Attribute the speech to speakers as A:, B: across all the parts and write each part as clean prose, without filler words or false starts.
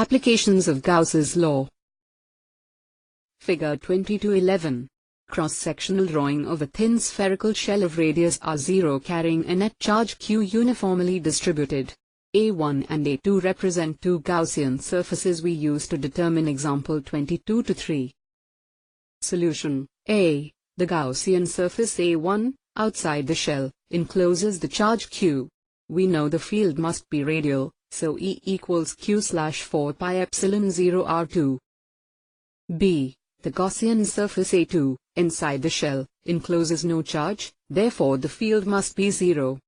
A: Applications of Gauss's law. Figure 2211. Cross-sectional drawing of a thin spherical shell of radius r0 carrying a net charge q uniformly distributed. A1 and A2 represent two Gaussian surfaces we use to determine example 22-3. Solution. A. The Gaussian surface A1, outside the shell, encloses the charge q. We know the field must be radial, so E equals q/4 pi epsilon 0 r2. B. The Gaussian surface A2, inside the shell, encloses no charge, therefore the field must be 0.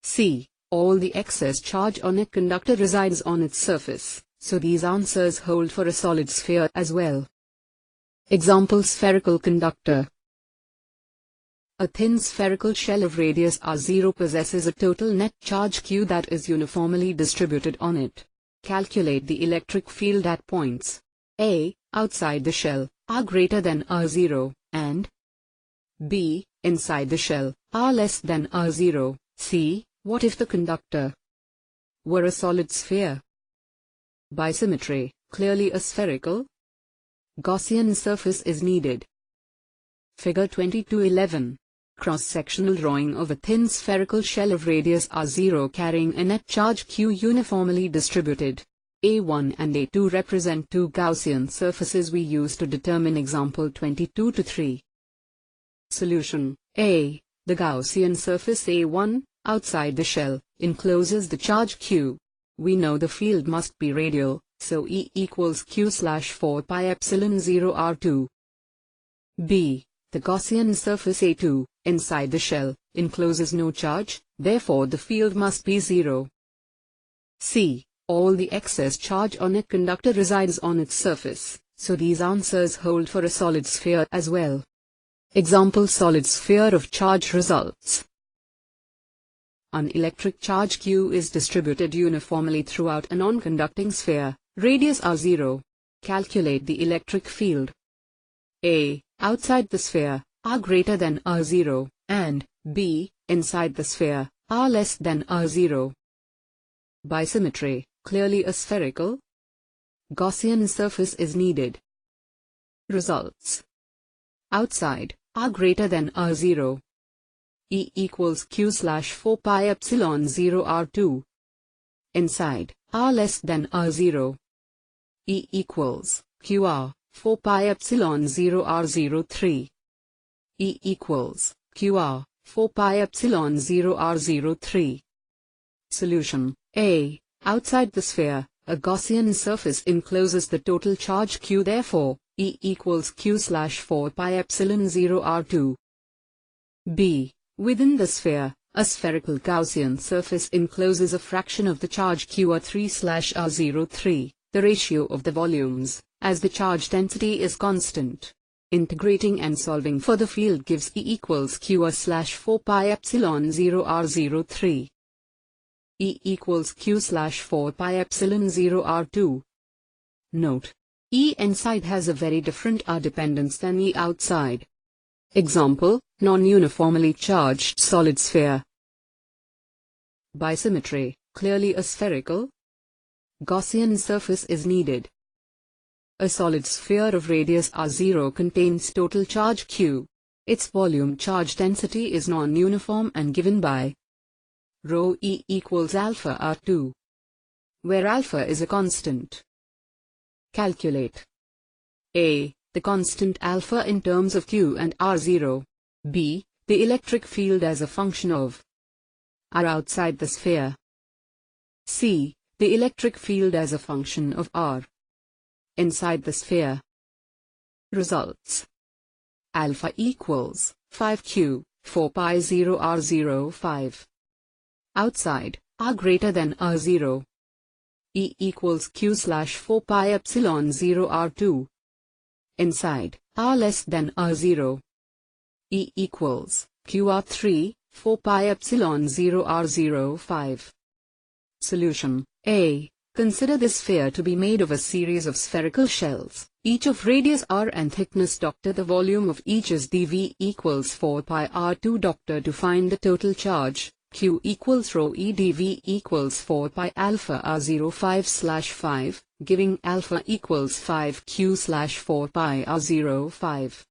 A: C. All the excess charge on a conductor resides on its surface, so these answers hold for a solid sphere as well. Example: spherical conductor. A thin spherical shell of radius r0 possesses a total net charge q that is uniformly distributed on it. Calculate the electric field at points A, outside the shell, r greater than r0, and B, inside the shell, r less than r0. C. What if the conductor were a solid sphere? By symmetry, clearly a spherical Gaussian surface is needed. Figure 2211. Cross-sectional drawing of a thin spherical shell of radius r0 carrying a net charge q uniformly distributed. A1 and A2 represent two Gaussian surfaces we use to determine example 22-3. Solution. A. The Gaussian surface A1, outside the shell, encloses the charge q. We know the field must be radial, so E equals q/4 pi epsilon 0 r2. B. The Gaussian surface A2, inside the shell, encloses no charge, therefore the field must be 0. C. All the excess charge on a conductor resides on its surface, so these answers hold for a solid sphere as well. Example: solid sphere of charge results. An electric charge q is distributed uniformly throughout a non-conducting sphere, radius r0. Calculate the electric field. A. Outside the sphere, r greater than r0, and B. Inside the sphere, r less than r0. By symmetry, clearly a spherical Gaussian surface is needed. Results. Outside, r greater than r0. E equals q/4 pi epsilon 0 r2. Inside, r less than r0. E equals qr/4 pi epsilon 0 r03. E equals qr/4 pi epsilon 0 r03. Solution. A. Outside the sphere, a Gaussian surface encloses the total charge q, therefore, E equals q/4 pi epsilon 0 r2. B. Within the sphere, a spherical Gaussian surface encloses a fraction of the charge q r3/r03, the ratio of the volumes, as the charge density is constant. Integrating and solving for the field gives E equals qr/4 pi epsilon 0 r03. E equals q/4 pi epsilon 0 r2. Note: E inside has a very different r dependence than E outside. Example: non-uniformly charged solid sphere. By symmetry, clearly a spherical Gaussian surface is needed. A solid sphere of radius r0 contains total charge q. Its volume charge density is non-uniform and given by ρ E equals alpha r2, where alpha is a constant. Calculate A. The constant alpha in terms of q and r0. B. The electric field as a function of r outside the sphere. C. The electric field as a function of r inside the sphere. Results. Alpha equals 5q, 4 pi 0 r0 5. Outside, r greater than r0. E equals q/4 pi epsilon 0 r2. Inside, r less than r0. E equals qr3, 4 pi epsilon 0 r0 5. Solution. A. Consider this sphere to be made of a series of spherical shells, each of radius r and thickness dr. The volume of each is dV equals 4 pi r2 dr. To find the total charge, Q equals rho EdV equals 4 pi alpha R05/5, giving alpha equals 5Q/4 pi R05.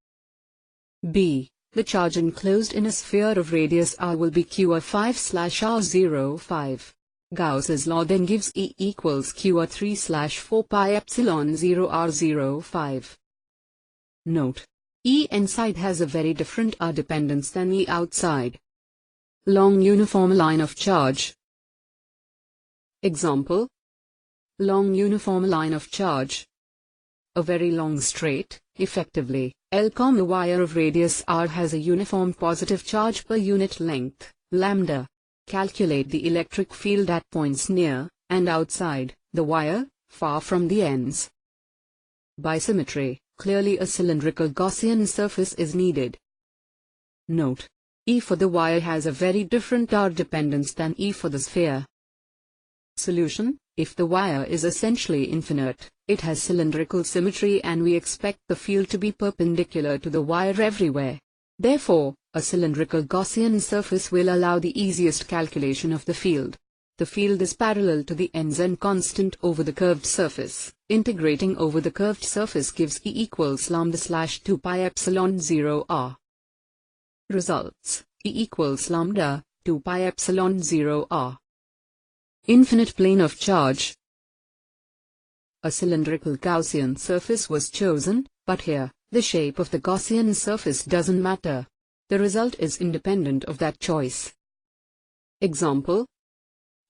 A: B. The charge enclosed in a sphere of radius r will be QR5/R05. Gauss's law then gives E equals QR3/4 pi epsilon 0 R05. Note: E inside has a very different R dependence than E outside. Long uniform line of charge. Example: long uniform line of charge. A very long straight, effectively, L, wire of radius r has a uniform positive charge per unit length, lambda. Calculate the electric field at points near and outside the wire, far from the ends. By symmetry, clearly a cylindrical Gaussian surface is needed. Note: E for the wire has a very different R dependence than E for the sphere. Solution: if the wire is essentially infinite, it has cylindrical symmetry and we expect the field to be perpendicular to the wire everywhere. Therefore, a cylindrical Gaussian surface will allow the easiest calculation of the field. The field is parallel to the ends and constant over the curved surface. Integrating over the curved surface gives E equals lambda/2 pi epsilon 0 r. Results: E equals lambda, 2 pi epsilon 0 r. Infinite plane of charge. A cylindrical Gaussian surface was chosen, but here, the shape of the Gaussian surface doesn't matter. The result is independent of that choice. Example: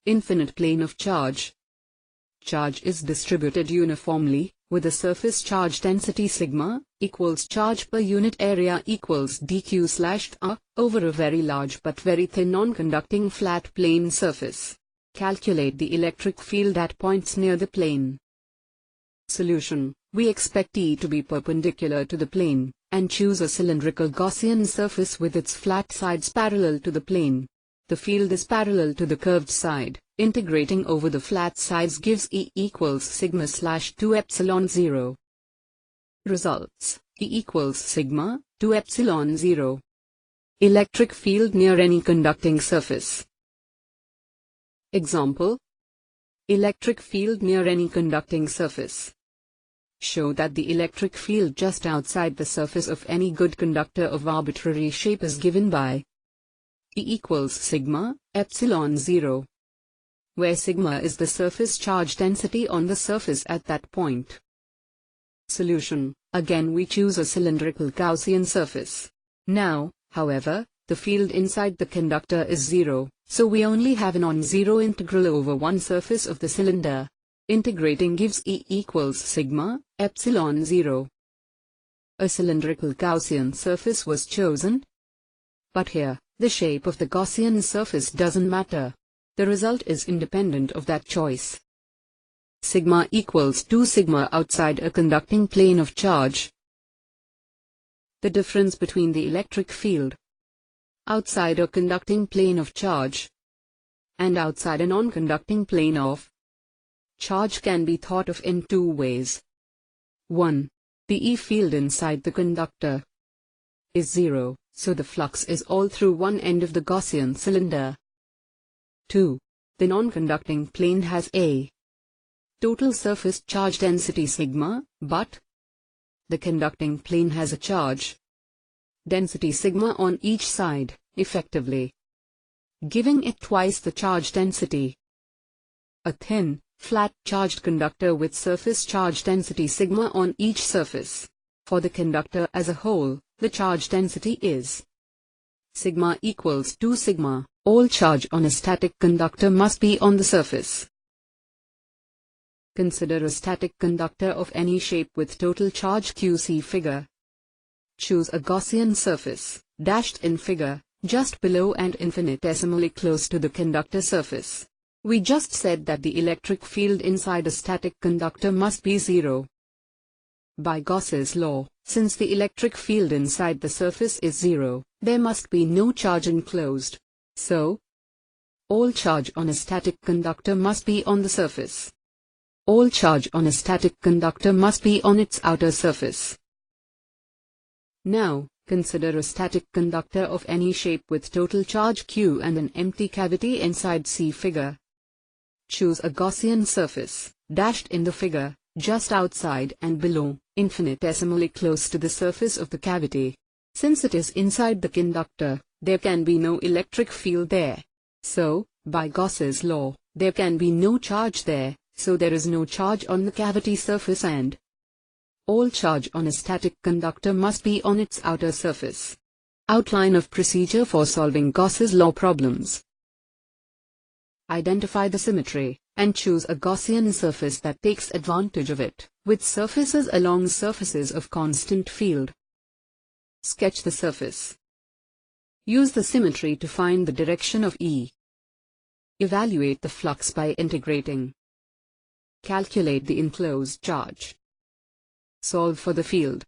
A: infinite plane of charge. Charge is distributed uniformly, with a surface charge density sigma equals charge per unit area equals dq/r over a very large but very thin non-conducting flat plane surface. Calculate the electric field at points near the plane. Solution: we expect E to be perpendicular to the plane, and choose a cylindrical Gaussian surface with its flat sides parallel to the plane. The field is parallel to the curved side. Integrating over the flat sides gives E equals sigma/2 epsilon 0. Results: E equals sigma, 2 epsilon 0. Electric field near any conducting surface. Example: electric field near any conducting surface. Show that the electric field just outside the surface of any good conductor of arbitrary shape is given by E equals sigma, epsilon 0, where sigma is the surface charge density on the surface at that point. Solution: again we choose a cylindrical Gaussian surface. Now, however, the field inside the conductor is 0, so we only have a non-zero integral over one surface of the cylinder. Integrating gives E equals sigma, epsilon 0. A cylindrical Gaussian surface was chosen, but here, the shape of the Gaussian surface doesn't matter. The result is independent of that choice. Sigma equals 2 sigma outside a conducting plane of charge. The difference between the electric field outside a conducting plane of charge and outside a non-conducting plane of charge can be thought of in two ways. 1. The E field inside the conductor is 0, so the flux is all through one end of the Gaussian cylinder. 2. The non-conducting plane has a total surface charge density sigma, but the conducting plane has a charge density sigma on each side, effectively giving it twice the charge density. A thin, flat charged conductor with surface charge density sigma on each surface. For the conductor as a whole, the charge density is sigma equals 2 sigma. All charge on a static conductor must be on the surface. Consider a static conductor of any shape with total charge Q. See figure. Choose a Gaussian surface, dashed in figure, just below and infinitesimally close to the conductor surface. We just said that the electric field inside a static conductor must be 0. By Gauss's law, since the electric field inside the surface is 0, there must be no charge enclosed. So, all charge on a static conductor must be on the surface. All charge on a static conductor must be on its outer surface. Now, Consider a static conductor of any shape with total charge Q and an empty cavity inside. See figure. Choose a Gaussian surface, dashed in the figure, just outside and below, infinitesimally close to the surface of the cavity. Since it is inside the conductor, there can be no electric field there. So, by Gauss's law, there can be no charge there, so there is no charge on the cavity surface and all charge on a static conductor must be on its outer surface. Outline of procedure for solving Gauss's law problems. Identify the symmetry, and choose a Gaussian surface that takes advantage of it, with surfaces along surfaces of constant field. Sketch the surface. Use the symmetry to find the direction of E. Evaluate the flux by integrating. Calculate the enclosed charge. Solve for the field.